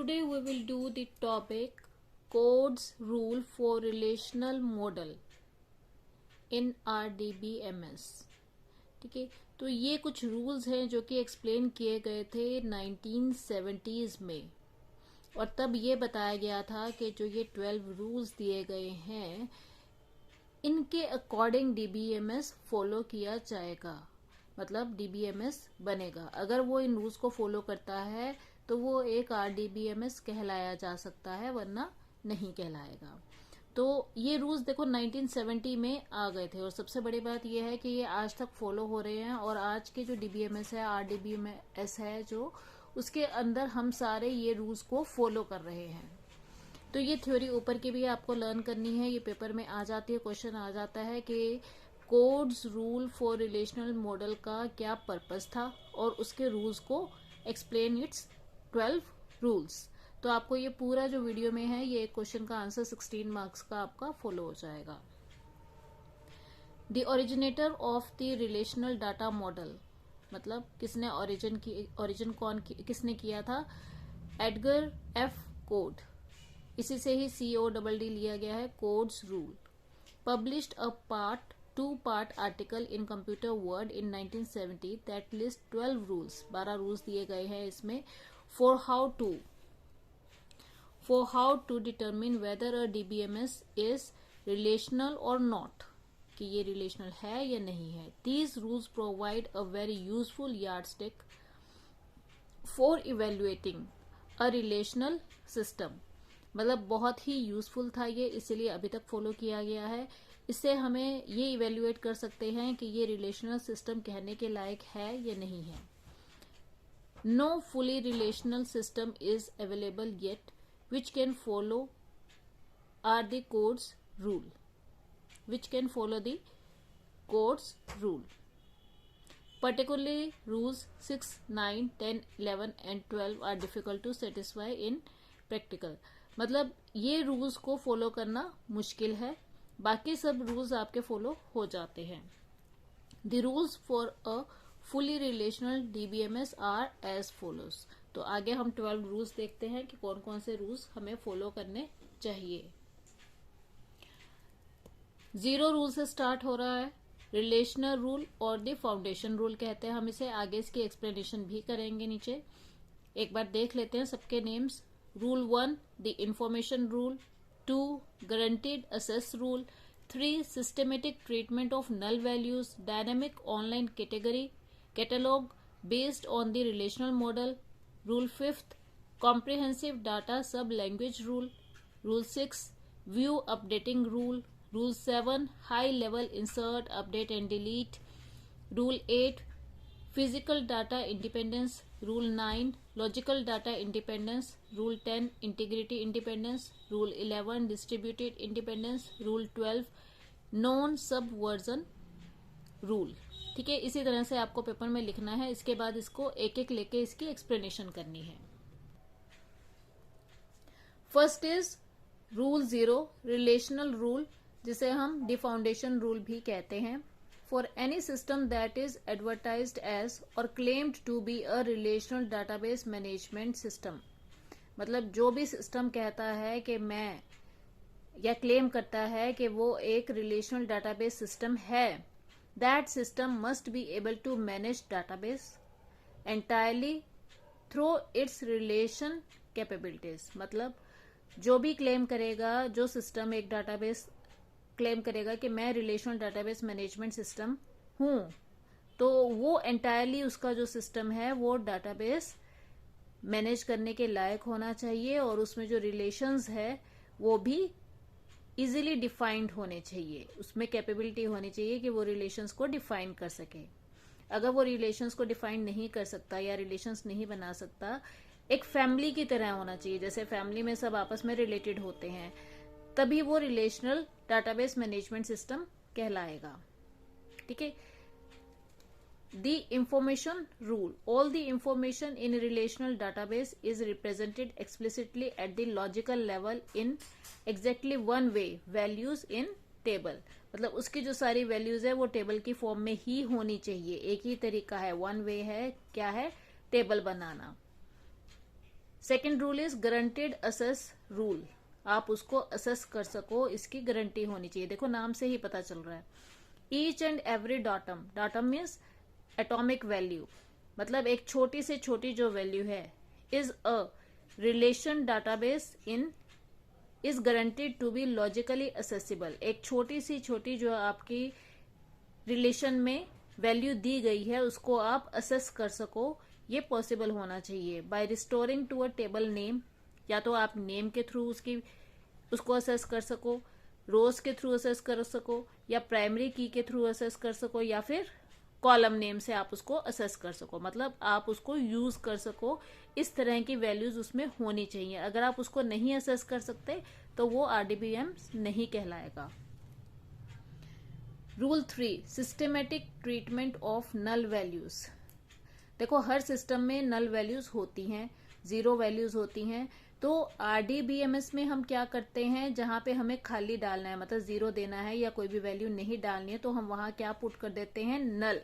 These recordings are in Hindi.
today we will do the topic codes rule for relational model in RDBMS. ठीक है, तो ये कुछ रूल्स हैं जो कि एक्सप्लेन किए गए थे 1970s में, और तब ये बताया गया था कि जो ये 12 रूल्स दिए गए हैं इनके अकॉर्डिंग डीबीएमएस फॉलो किया जाएगा, मतलब डीबीएमएस बनेगा। अगर वो इन रूल्स को फॉलो करता है तो वो एक आरडीबीएमएस कहलाया जा सकता है, वरना नहीं कहलाएगा। तो ये रूल्स देखो 1970 में आ गए थे, और सबसे बड़ी बात ये है कि ये आज तक फॉलो हो रहे हैं, और आज के जो डीबीएमएस है, आरडीबीएमएस है जो, उसके अंदर हम सारे ये रूल्स को फॉलो कर रहे हैं। तो ये थ्योरी ऊपर की भी आपको लर्न करनी है, ये पेपर में आ जाती है, क्वेश्चन आ जाता है कि codes rule for relational model का क्या पर्पस था, और उसके रूल्स को एक्सप्लेन इट्स 12 रूल्स। तो आपको ये पूरा जो वीडियो में है, ये क्वेश्चन का आंसर 16 मार्क्स का आपका फॉलो हो जाएगा। The originator of the relational data model, मतलब किसने ओरिजिन किसने किया था? एडगर एफ कोड, इसी से ही CODD लिया गया है, codes rule. Published a two-part article in Computer World in 1970 that lists 12 rules, 12 rules दिए गए हैं इसमें, for how to determine whether a DBMS is relational or not, कि ये relational है या नहीं है। These rules provide a very useful yardstick for evaluating a relational system, मतलब बहुत ही यूजफुल था ये, इसीलिए अभी तक फॉलो किया गया है। इससे हमें ये इवेल्युएट कर सकते हैं कि ये रिलेशनल सिस्टम कहने के लायक है या नहीं है। No fully relational system is available yet which can follow are the Codd's rule, particularly rules 6, 9, 10, 11 and 12 are difficult to satisfy in practical, मतलब ये रूल्स को फॉलो करना मुश्किल है, बाकी सब रूल्स आपके फॉलो हो जाते हैं। The rules for a fully relational DBMS are as follows. तो आगे हम 12 रूल्स देखते हैं कि कौन कौन से रूल्स हमें फॉलो करने चाहिए। 0 रूल से स्टार्ट हो रहा है, रिलेशनल रूल और द फाउंडेशन रूल कहते हैं हम इसे, आगे इसकी एक्सप्लेनेशन भी करेंगे नीचे। एक बार देख लेते हैं सबके names. Rule 1, the information rule. 2, guaranteed access rule. 3, systematic treatment of null values. Dynamic online catalog based on the relational model. Rule 5th, comprehensive data sub-language rule. Rule 6, view updating rule. Rule 7, high level insert, update and delete. Rule 8, physical data independence. Rule 9, logical data independence. Rule 10, integrity independence. Rule 11, distributed independence. Rule 12, non subversion rule। ठीक है, इसी तरह से आपको पेपर में लिखना है, इसके बाद इसको एक एक लेके इसकी एक्सप्लेनेशन करनी है। First is rule 0, relational rule, जिसे हम द फाउंडेशन रूल भी कहते हैं। For any system that is advertised as or claimed to be a relational database management system, मतलब जो भी सिस्टम कहता है कि मैं, या क्लेम करता है कि वो एक रिलेशनल डाटाबेस सिस्टम है, that system must be able to manage database entirely through its relation capabilities, मतलब जो भी क्लेम करेगा, जो सिस्टम एक डाटाबेस क्लेम करेगा कि मैं रिलेशनल डाटाबेस मैनेजमेंट सिस्टम हूं, तो वो एंटायरली उसका जो सिस्टम है वो डाटाबेस मैनेज करने के लायक होना चाहिए, और उसमें जो रिलेशंस है वो भी इजीली डिफाइंड होने चाहिए, उसमें कैपेबिलिटी होनी चाहिए कि वो रिलेशंस को डिफाइन कर सके। अगर वो रिलेशंस को डिफाइन नहीं कर सकता या रिलेशंस नहीं बना सकता, एक फैमिली की तरह होना चाहिए, जैसे फैमिली में सब आपस में रिलेटेड होते हैं, तभी वो रिलेशनल डाटाबेस मैनेजमेंट सिस्टम कहलाएगा। ठीक है, the information rule, all the information in relational database is represented explicitly at the logical level in exactly one way, values in table, मतलब उसकी जो सारी वैल्यूज है वो टेबल की फॉर्म में ही होनी चाहिए। एक ही तरीका है, वन वे है, क्या है? Table banana. Second rule is guaranteed assess rule, आप उसको असेस कर सको, इसकी गारंटी होनी चाहिए। देखो नाम से ही पता चल रहा है। Each and every datum, datum means atomic value, मतलब एक छोटी से छोटी जो वैल्यू है, is a relation database in is guaranteed to be logically accessible. एक छोटी सी छोटी जो आपकी रिलेशन में वैल्यू दी गई है उसको आप असेस कर सको, ये पॉसिबल होना चाहिए। By restoring to a table name, या तो आप नेम के थ्रू उसको असेस कर सको, रोज के थ्रू असेस कर सको, या प्राइमरी की के थ्रू असेस कर सको, या फिर कॉलम नेम से आप उसको असेस कर सको, मतलब आप उसको यूज कर सको। इस तरह की वैल्यूज उसमें होनी चाहिए। अगर आप उसको नहीं असेस कर सकते तो वो आरडीबीएम नहीं कहलाएगा। Rule 3, systematic treatment of null values. देखो हर सिस्टम में नल वैल्यूज होती हैं, जीरो वैल्यूज होती हैं। तो आरडीबीएमएस में हम क्या करते हैं, जहां पे हमें खाली डालना है, मतलब जीरो देना है या कोई भी वैल्यू नहीं डालनी है, तो हम वहां क्या पुट कर देते हैं, null.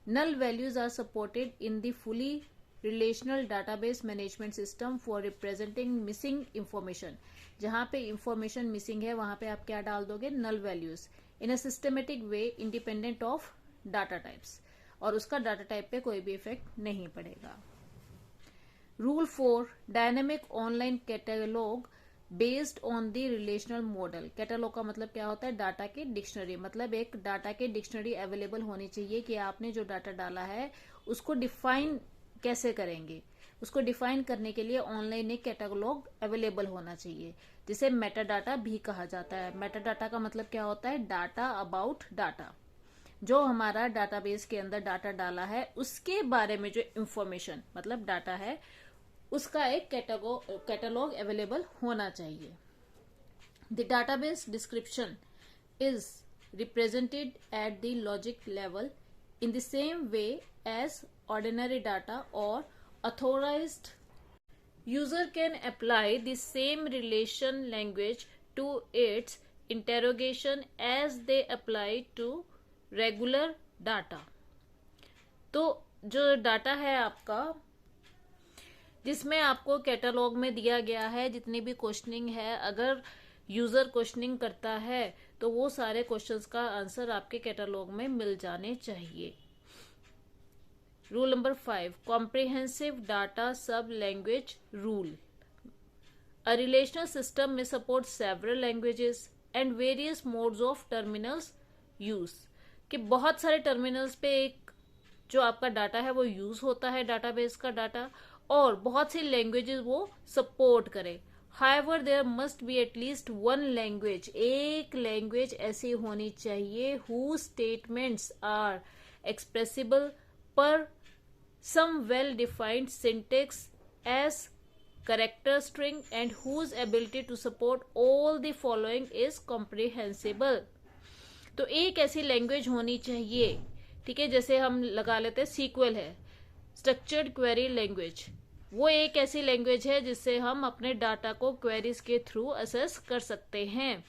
Null values are supported in the fully relational database management system for representing missing information. जहां पे इंफॉर्मेशन मिसिंग है वहां पे आप क्या डाल दोगे, null values, in a systematic way independent of data types, और उसका डाटा टाइप पे कोई भी इफेक्ट नहीं पड़ेगा। Rule 4, dynamic online catalogue based on the relational model. Catalogue का मतलब क्या होता है, डाटा की डिक्शनरी, मतलब एक डाटा की डिक्शनरी अवेलेबल होनी चाहिए कि आपने जो डाटा डाला है उसको डिफाइन कैसे करेंगे। उसको डिफाइन करने के लिए ऑनलाइन एक कैटलॉग अवेलेबल होना चाहिए, जिसे मेटा डाटा भी कहा जाता है। मेटा डाटा का मतलब क्या होता है, डाटा अबाउट डाटा, जो हमारा डाटाबेस के अंदर डाटा डाला है उसके बारे में जो इंफॉर्मेशन मतलब डाटा है उसका एक कैटलॉग अवेलेबल होना चाहिए। The database description is represented at the logic level in the same way as ordinary data, और authorized user can apply the same relation language to its interrogation as they apply to regular data। तो जो डाटा है आपका, जिसमें आपको कैटलॉग में दिया गया है, जितनी भी क्वेश्चनिंग है, अगर यूजर क्वेश्चनिंग करता है तो वो सारे क्वेश्चंस का आंसर आपके कैटलॉग में मिल जाने चाहिए। रूल नंबर 5, कॉम्प्रिहेंसिव डाटा सब लैंग्वेज रूल। अ रिलेशनल सिस्टम में support several languages and various modes of terminals use, कि बहुत सारे टर्मिनल्स पे एक जो आपका डाटा है वो यूज होता है, डाटाबेस का डाटा, और बहुत सी लैंग्वेजेस वो सपोर्ट करे। However there must be at least one language, एक लैंग्वेज ऐसी होनी चाहिए who statements are expressible per some well-defined syntax as character string and whose ability to support all the following is comprehensible। तो एक ऐसी लैंग्वेज होनी चाहिए, ठीक है, जैसे हम लगा लेते हैं सीक्वल है, स्ट्रक्चर्ड क्वेरी लैंग्वेज, वो एक ऐसी लैंग्वेज है जिससे हम अपने डाटा को क्वेरीज के थ्रू असेस कर सकते हैं।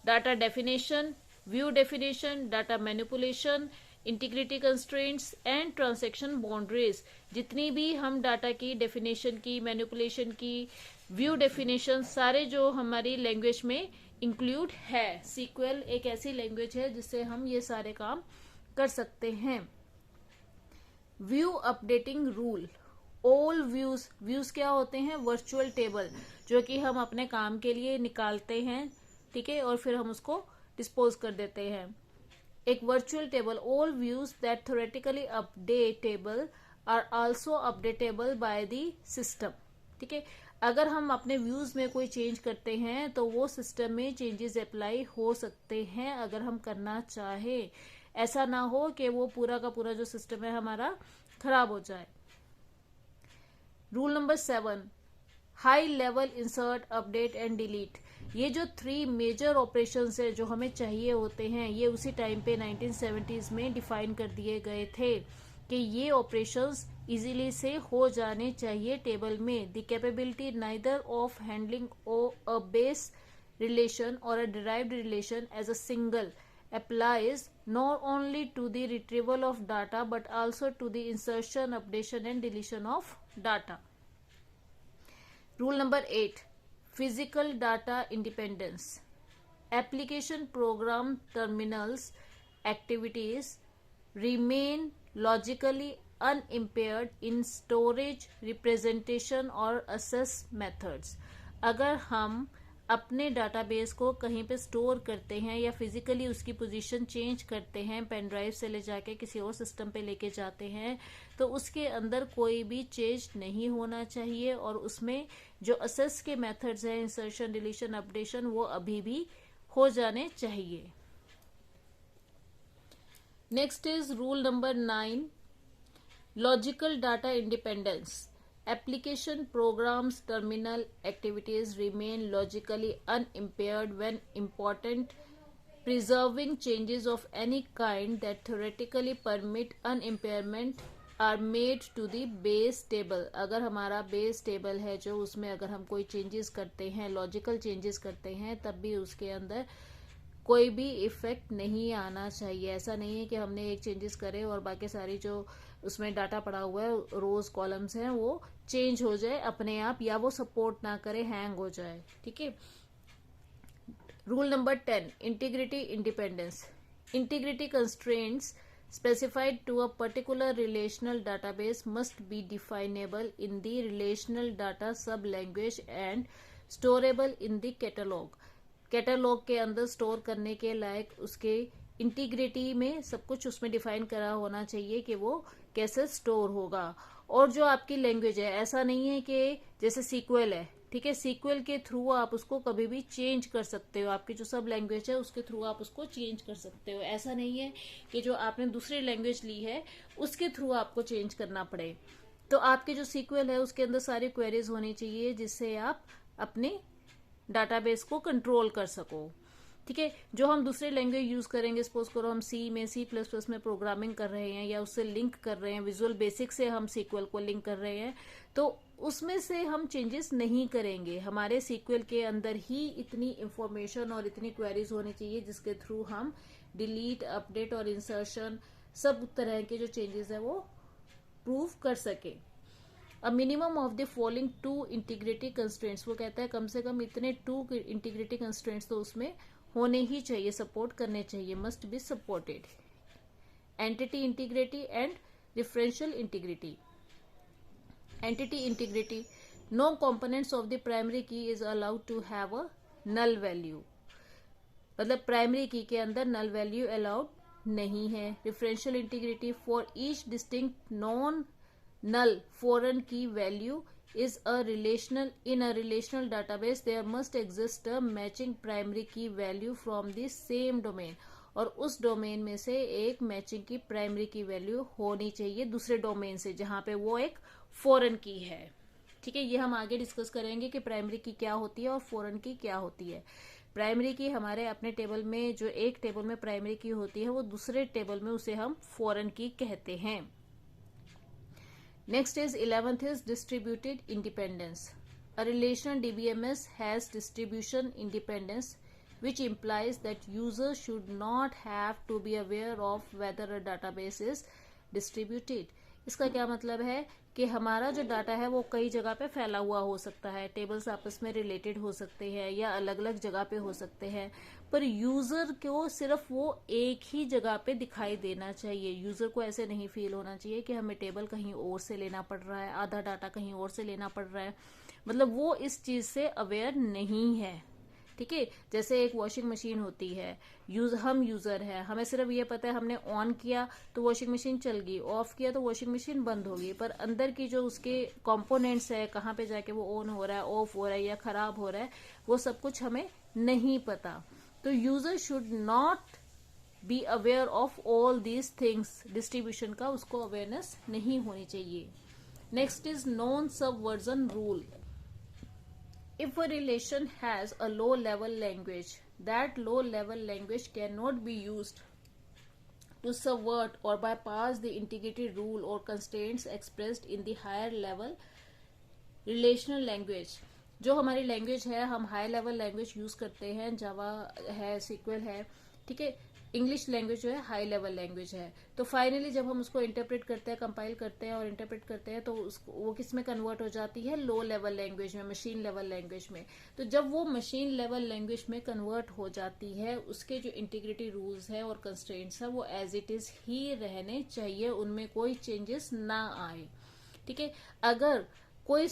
Data definition, view definition, data manipulation, integrity constraints and transaction boundaries, जितनी भी हम डाटा की डेफिनेशन की, मैनिपुलेशन की, व्यू डेफिनेशन, सारे जो हमारी लैंग्वेज में इंक्लूड है। सीक्वल एक ऐसी लैंग्वेज है जिससे हम ये सारे काम कर सकते हैं। View updating rule, all views क्या होते हैं, वर्चुअल टेबल, जो कि हम अपने काम के लिए निकालते हैं, ठीक है, और फिर हम उसको डिस्पोज कर देते हैं। एक virtual table, all views that theoretically updatable are also updatable by the system, ठीक है। अगर हम अपने व्यूज में कोई चेंज करते हैं तो वो सिस्टम में चेंजेस अप्लाई हो सकते हैं अगर हम करना चाहें। ऐसा ना हो कि वो पूरा का पूरा जो सिस्टम है हमारा खराब हो जाए। Rule number 7, high level insert, update and delete. ये जो 3 मेजर ऑपरेशंस है जो हमें चाहिए होते हैं, ये उसी टाइम पे 1970s में डिफाइन कर दिए गए थे कि ये ऑपरेशंस इजीली से हो जाने चाहिए टेबल में। The capability neither of handling a base relation और a derived relation as a single applies not only to the retrieval of data but also to the insertion, updation and deletion of data। Rule number 8, physical data independence. Application program terminals activities remain logically unimpaired in storage, representation और access methods. अगर हम अपने डाटाबेस को कहीं पे स्टोर करते हैं या फिजिकली उसकी पोजीशन चेंज करते हैं, पेन ड्राइव से ले जाके किसी और सिस्टम पे लेके जाते हैं, तो उसके अंदर कोई भी चेंज नहीं होना चाहिए और उसमें जो असेस के मेथड्स हैं, इंसर्शन, डिलीशन, अपडेशन, वो अभी भी हो जाने चाहिए. Next is rule number 9, logical data independence. Application programs terminal activities remain logically unimpaired when important, preserving changes of any kind that theoretically permit unimpairment are made to the base table. अगर हमारा बेस टेबल है जो उसमें अगर हम कोई चेंजेस करते हैं, लॉजिकल चेंजेस करते हैं, तब भी उसके अंदर कोई भी इफेक्ट नहीं आना चाहिए. ऐसा नहीं है कि हमने एक चेंजेस करे और बाकी सारी जो उसमें डाटा पड़ा हुआ है, रोज कॉलम्स हैं, वो चेंज हो जाए अपने आप या वो सपोर्ट ना करे, हैंग हो जाए. ठीक है. Rule number 10, integrity independence. Integrity constraints specified to a particular relational database must be definable in the relational data sub-language and storable in the catalog. Catalogue के अंदर स्टोर करने के लायक उसके इंटीग्रिटी में सब कुछ उसमें डिफाइन करा होना चाहिए कि वो कैसे स्टोर होगा. और जो आपकी लैंग्वेज है, ऐसा नहीं है कि जैसे सीक्वल है, ठीक है, सीक्वल के थ्रू आप उसको कभी भी चेंज कर सकते हो. आपकी जो सब लैंग्वेज है उसके थ्रू आप उसको चेंज कर सकते हो. ऐसा नहीं है कि जो आपने दूसरी लैंग्वेज ली है उसके थ्रू आपको चेंज करना पड़े. तो आपकी जो सीक्वल है उसके अंदर सारी क्वेरीज होनी चाहिए जिससे आप अपने डाटाबेस को कंट्रोल कर सको. ठीक है. जो हम दूसरे लैंग्वेज यूज करेंगे, सपोज करो हम सी में, C++ में प्रोग्रामिंग कर रहे हैं या उससे लिंक कर रहे हैं, विजुअल बेसिक से हम सीक्वल को लिंक कर रहे हैं, तो उसमें से हम चेंजेस नहीं करेंगे. हमारे सीक्वल के अंदर ही इतनी इंफॉर्मेशन और इतनी क्वेरीज होनी चाहिए जिसके थ्रू हम डिलीट, अपडेट और इंसर्शन सब तरह के जो चेंजेस है वो प्रूव कर सके. A minimum of the following 2 integrity constraints. वो कहता है कम से कम इतने 2 इंटीग्रिटी कंस्ट्रेंट्स तो उसमें होने ही चाहिए, सपोर्ट करने चाहिए, must be supported. Entity integrity and differential integrity. Entity integrity, no components of the primary key is allowed to have a null value. मतलब प्राइमरी की के अंदर नल वैल्यू अलाउड नहीं है. Differential integrity, for each distinct non null foreign key value is a relational. In a relational database there must exist a matching primary key value from the same domain. और उस डोमेन में से एक मैचिंग की प्राइमरी की वैल्यू होनी चाहिए दूसरे डोमेन से जहां पे वो एक फॉरेन की है. ठीक है. ये हम आगे डिस्कस करेंगे कि प्राइमरी की क्या होती है और फॉरेन की क्या होती है. प्राइमरी की हमारे अपने टेबल में, जो एक टेबल में प्राइमरी की होती है, वो दूसरे टेबल में उसे हम फॉरेन की कहते हैं. Next is 11th is distributed independence. A relational DBMS has distribution independence, which implies that users should not have to be aware of whether a database is distributed. इसका क्या मतलब है कि हमारा जो डाटा है वो कई जगह पे फैला हुआ हो सकता है, टेबल्स आपस में रिलेटेड हो सकते हैं या अलग अलग जगह पे हो सकते हैं, पर यूजर को सिर्फ वो एक ही जगह पे दिखाई देना चाहिए. यूजर को ऐसे नहीं फील होना चाहिए कि हमें टेबल कहीं और से लेना पड़ रहा है, आधा डाटा कहीं और से लेना पड़ रहा है. मतलब वो इस चीज से अवेयर नहीं है. ठीक है. जैसे एक वॉशिंग मशीन होती है, हम यूजर है, हमें सिर्फ ये पता है हमने ऑन किया तो वॉशिंग मशीन चल गई, ऑफ किया तो वॉशिंग मशीन बंद होगी, पर अंदर की जो उसके कंपोनेंट्स है, कहाँ पे जाके वो ऑन हो रहा है, ऑफ हो रहा है या खराब हो रहा है, वो सब कुछ हमें नहीं पता. तो user should not be aware of all these things. Distribution का उसको अवेयरनेस नहीं होनी चाहिए. Next is non subversion rule. If a relation has a low-level language, that low-level language cannot be used to subvert or bypass the integrity rule or constraints expressed in the higher level relational language. जो हमारी लैंग्वेज है, हम हाई लेवल लैंग्वेज यूज करते हैं, जावा है, सीक्वल है, ठीक है, इंग्लिश लैंग्वेज जो है हाई लेवल लैंग्वेज है। तो फाइनली जब हम उसको इंटरप्रेट करते हैं, कंपाइल करते हैं और इंटरप्रेट करते हैं, तो उसको वो किस में कन्वर्ट हो जाती है, लो लेवल लैंग्वेज में, मशीन लेवल लैंग्वेज में। तो जब वो मशीन लेवल लैंग्वेज में कन्वर्ट हो जाती है, उसके जो इंटीग्रिटी रूल्स है और कंस्ट्रेंट्स है वो एज इट इज ही रहने चाहिए, उनमें कोई चेंजेस ना आए। ठीक है। अगर कोई